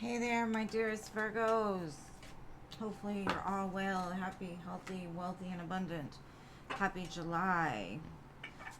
Hey there, my dearest Virgos. Hopefully, you're all well, happy, healthy, wealthy, and abundant. Happy July.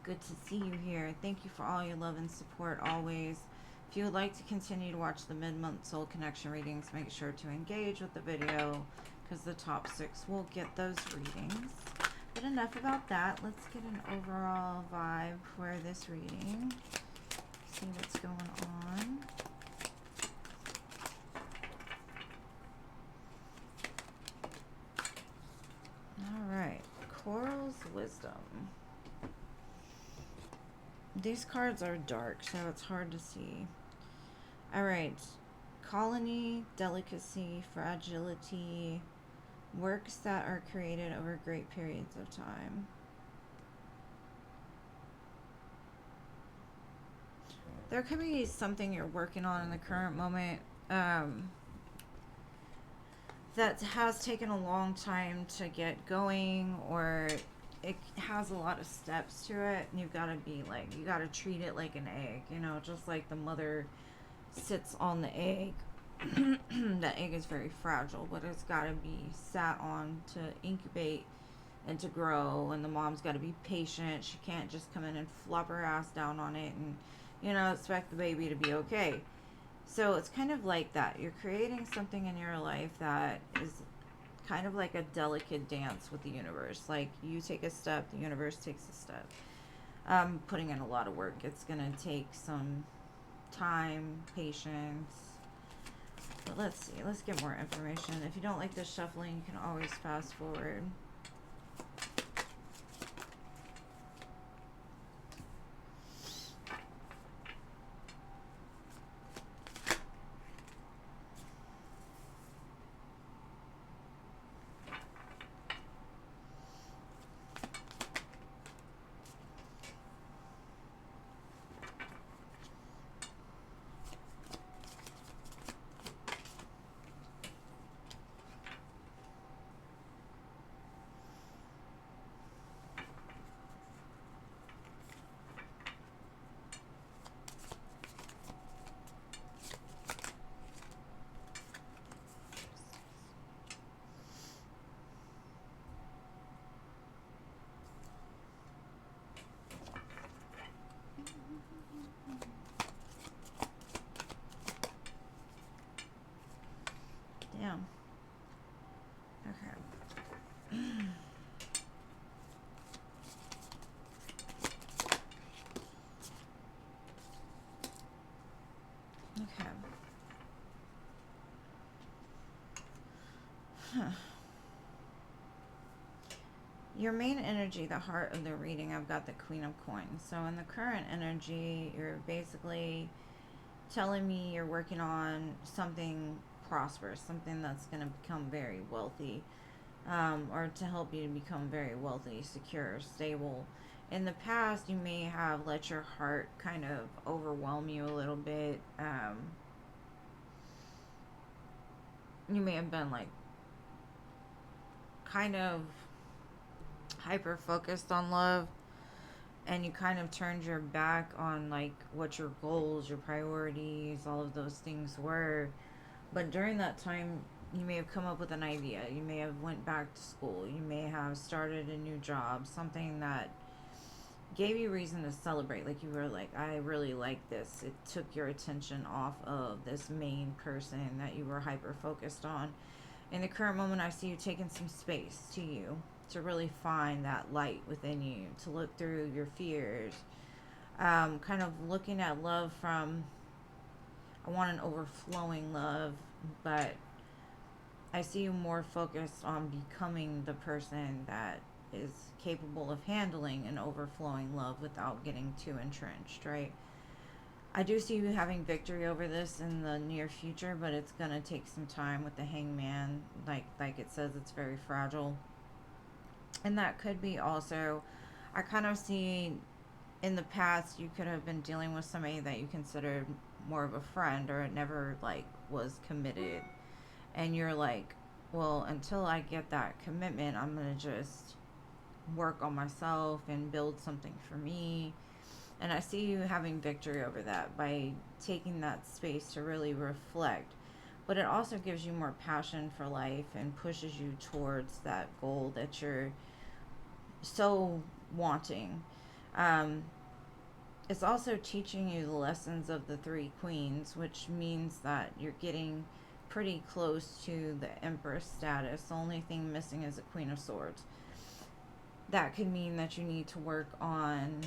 Good to see you here. Thank you for all your love and support always. If you would like to continue to watch the mid-month soul connection readings, make sure to engage with the video because the top 6 will get those readings. But enough about that. Let's get an overall vibe for this reading. See what's going on. Alright, Coral's Wisdom. These cards are dark, so it's hard to see. Alright, colony, delicacy, fragility, works that are created over great periods of time. There could be something you're working on in the current moment that has taken a long time to get going, or it has a lot of steps to it, and you've got to be like, you got to treat it like an egg, you know, just like the mother sits on the egg. That egg is very fragile, but it's got to be sat on to incubate and to grow, and the mom's got to be patient. She can't just come in and flop her ass down on it and, you know, expect the baby to be okay. So it's kind of like that. You're creating something in your life that is kind of like a delicate dance with the universe. Like, you take a step, the universe takes a step. Putting in a lot of work. It's going to take some time, patience. But let's see. Let's get more information. If you don't like this shuffling, you can always fast forward. Damn. Okay. Okay. Huh. Your main energy, the heart of the reading, I've got the Queen of Coins. So in the current energy, you're basically telling me you're working on something prosperous, something that's going to become very wealthy, or to help you to become very wealthy, secure, stable. In the past, you may have let your heart kind of overwhelm you a little bit. You may have been like kind of hyper focused on love, and you kind of turned your back on like what your goals, your priorities, all of those things were. But during that time, you may have come up with an idea, you may have went back to school, you may have started a new job, something that gave you reason to celebrate. Like, you were like, I really like this. It took your attention off of this main person that you were hyper focused on. In the current moment, I see you taking some space to you to really find that light within you, to look through your fears, kind of looking at love from, I want an overflowing love, but I see you more focused on becoming the person that is capable of handling an overflowing love without getting too entrenched, right? I do see you having victory over this in the near future, but it's going to take some time with the Hangman. Like it says, it's very fragile. And that could be also, I kind of see in the past you could have been dealing with somebody that you considered more of a friend, or it never like was committed, and you're like, well, until I get that commitment, I'm gonna just work on myself and build something for me. And I see you having victory over that by taking that space to really reflect. but it also gives you more passion for life and pushes you towards that goal that you're so wanting. Um, it's also teaching you the lessons of the three queens, which means that you're getting pretty close to the empress status. The only thing missing is a queen of swords. That could mean that you need to work on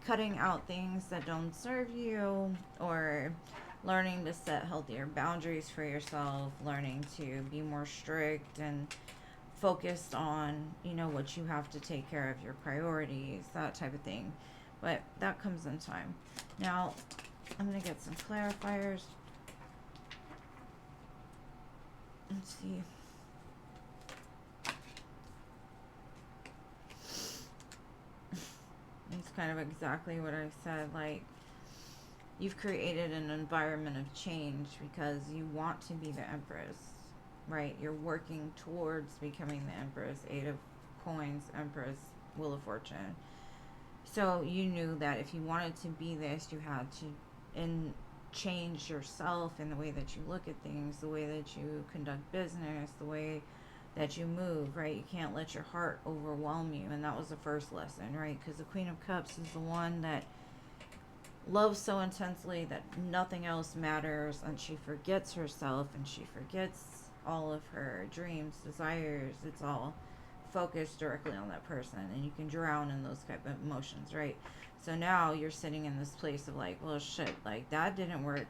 cutting out things that don't serve you, or learning to set healthier boundaries for yourself, learning to be more strict and focused on, what you have to take care of, your priorities, that type of thing. But that comes in time. Now, I'm going to get some clarifiers. Let's see. It's kind of exactly what I said. Like, you've created an environment of change because you want to be the empress, right? You're working towards becoming the empress. Eight of coins, empress, wheel of fortune. So you knew that if you wanted to be this, you had to change yourself in the way that you look at things, the way that you conduct business, the way that you move, right? You can't let your heart overwhelm you. And that was the first lesson, right? Because the Queen of Cups is the one that loves so intensely that nothing else matters, and she forgets herself, and she forgets all of her dreams, desires. It's all focused directly on that person, and you can drown in those type of emotions, right? So now you're sitting in this place of like, well, shit, like that didn't work.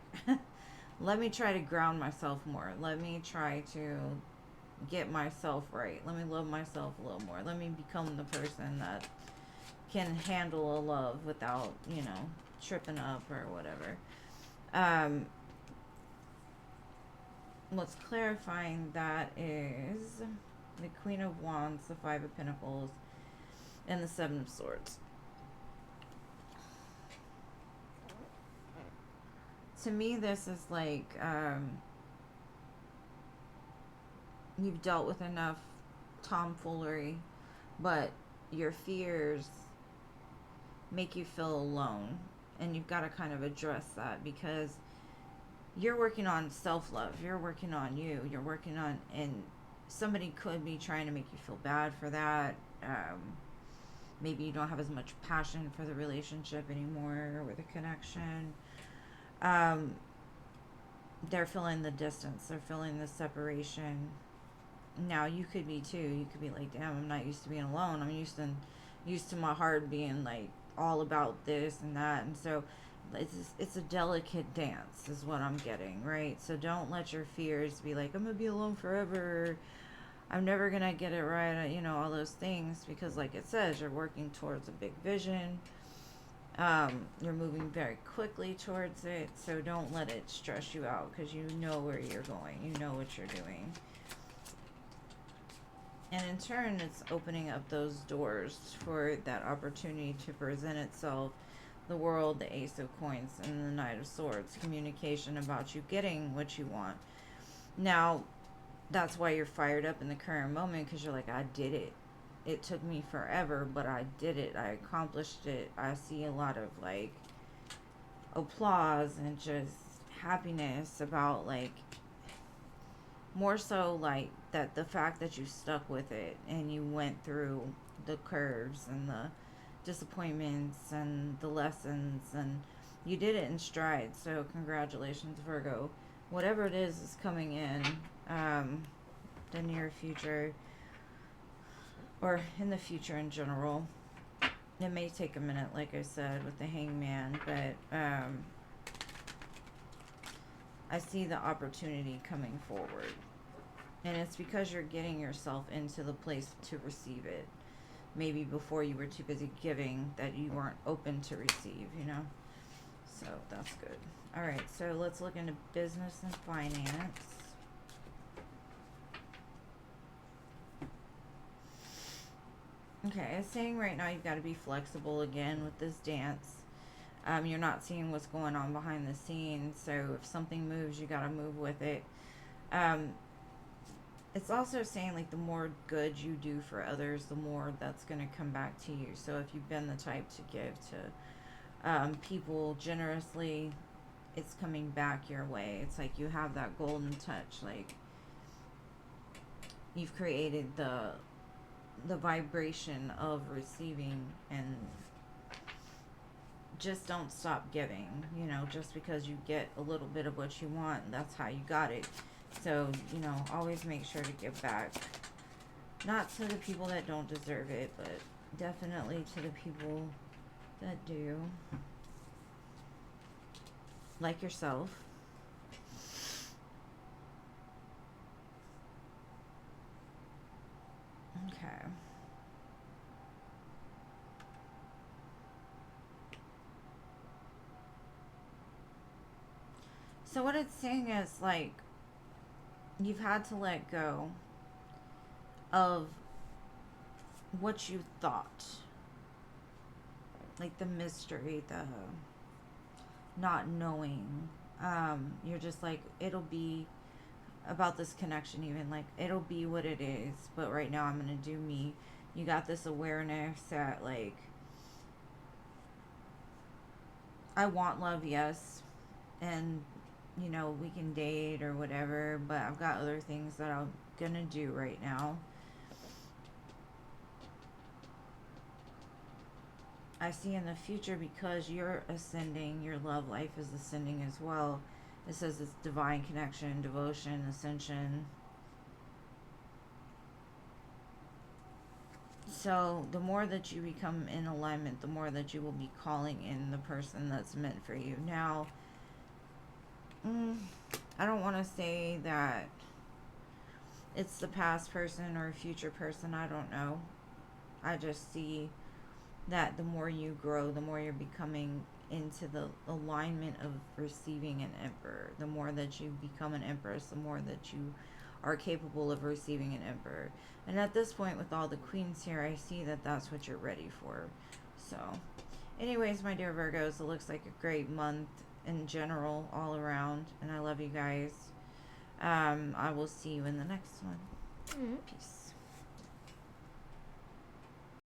Let me try to ground myself more. Let me try to get myself right. Let me love myself a little more. Let me become the person that can handle a love without, tripping up or whatever. What's clarifying that is the Queen of Wands, the Five of Pentacles, and the Seven of Swords. To me, this is like you've dealt with enough tomfoolery, but your fears make you feel alone, and you've got to kind of address that, because you're working on self-love, you're working on you, you're working on, and somebody could be trying to make you feel bad for that. Maybe you don't have as much passion for the relationship anymore, or the connection. They're feeling the distance, they're feeling the separation. Now you could be too. You could be like, damn, I'm not used to being alone. I'm used to my heart being like all about this and that. And so it's a delicate dance is what I'm getting, right? So don't let your fears be like, I'm gonna be alone forever, I'm never gonna get it right, all those things, because like it says, you're working towards a big vision. You're moving very quickly towards it, so don't let it stress you out, because you know where you're going, you know what you're doing. And in turn, it's opening up those doors for that opportunity to present itself. The World, the Ace of Coins, and the Knight of Swords. Communication about you getting what you want. Now, that's why you're fired up in the current moment, because you're like, I did it. It took me forever, but I did it. I accomplished it. I see a lot of like applause and just happiness about like, more so like that, the fact that you stuck with it and you went through the curves and the disappointments and the lessons, and you did it in stride. So congratulations, Virgo. Whatever it is coming in the near future, or in the future in general. It may take a minute, like I said, with the Hangman, but I see the opportunity coming forward. And it's because you're getting yourself into the place to receive it. Maybe before you were too busy giving that you weren't open to receive, So that's good. Alright, so let's look into business and finance. Okay, it's saying right now you've got to be flexible again with this dance. You're not seeing what's going on behind the scenes, so if something moves, you got to move with it. It's also saying like the more good you do for others, the more that's going to come back to you. So if you've been the type to give to people generously, it's coming back your way. It's like you have that golden touch. Like, you've created the vibration of receiving, and just don't stop giving. You know, just because you get a little bit of what you want, that's how you got it. So, you know, always make sure to give back. Not to the people that don't deserve it, but definitely to the people that do. Like yourself. Okay. So what it's saying is, like, you've had to let go of what you thought. Like the mystery, the not knowing. You're just like, it'll be about this connection, even like it'll be what it is, but right now I'm gonna do me. You got this awareness that, like, I want love, yes, and you know, we can date or whatever, but I've got other things that I'm gonna do right now. I see in the future, because you're ascending, your love life is ascending as well. It says it's divine connection, devotion, ascension. So the more that you become in alignment, the more that you will be calling in the person that's meant for you. Now, I don't want to say that it's the past person or a future person. I don't know. I just see that the more you grow, the more you're becoming into the alignment of receiving an emperor. The more that you become an empress, the more that you are capable of receiving an emperor. And at this point, with all the queens here, I see that that's what you're ready for. So, anyways, my dear Virgos, it looks like a great month in general, all around. And I love you guys. I will see you in the next one. Peace.